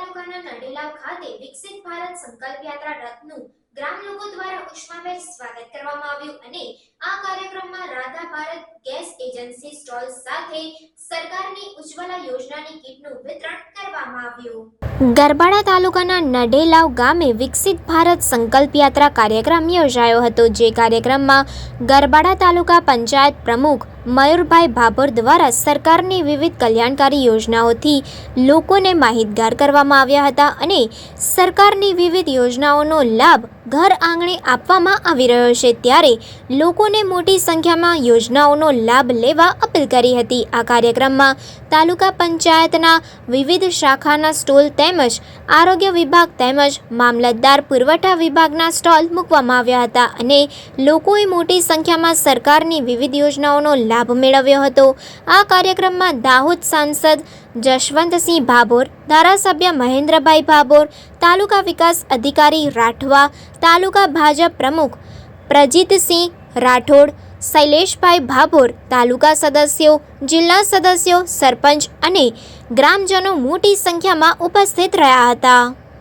તાલુકાના નડેલાવ ખાતે વિકસિત ભારત સંકલ્પ યાત્રા રથનું ગ્રામ લોકો દ્વારા ઉષ્માભેર સ્વાગત કરવામાં આવ્યું અને આ કાર્યક્રમમાં Radha Bharat gas agency stall સાથે સરકારની ઉજ્જવલા યોજનાની કીટનું વિતરણ કરવામાં આવ્યું। ગરબાડા તાલુકાના નડેલાવ ગામે વિકસિત ભારત સંકલ્પ યાત્રા કાર્યક્રમ યોજાયો હતો, જે કાર્યક્રમમાં ગરબાડા તાલુકા પંચાયત પ્રમુખ મયુરભાઈ ભાભોર દ્વારા સરકારની વિવિધ કલ્યાણકારી યોજનાઓથી લોકોને માહિતગાર કરવામાં આવ્યા હતા અને સરકારની વિવિધ યોજનાઓનો લાભ ઘર આંગણે આપવામાં આવી રહ્યો છે, ત્યારે લોકોને મોટી સંખ્યામાં યોજનાઓનો લાભ લેવા અપીલ કરી હતી। આ કાર્યક્રમમાં તાલુકા પંચાયતના વિવિધ શાખાના સ્ટોલ તેમજ આરોગ્ય વિભાગ તેમજ મામલતદાર પુરવઠા વિભાગના સ્ટોલ મૂકવામાં આવ્યા હતા અને લોકોએ મોટી સંખ્યામાં સરકારની વિવિધ યોજનાઓનો લાભ મેળવ્યો હતો। આ કાર્યક્રમમાં દાહોદ સાંસદ જશવંતસિંહ ભાભોર, ધારાસભ્ય મહેન્દ્રભાઈ ભાભોર, તાલુકા વિકાસ અધિકારી રાઠવા, તાલુકા ભાજપ પ્રમુખ પ્રજીતસિંહ રાઠોડ, શૈલેષભાઈ ભાભોર, તાલુકા સદસ્યો, જિલ્લા સદસ્યો, સરપંચ અને ગ્રામજનો મોટી સંખ્યામાં ઉપસ્થિત રહ્યા હતા।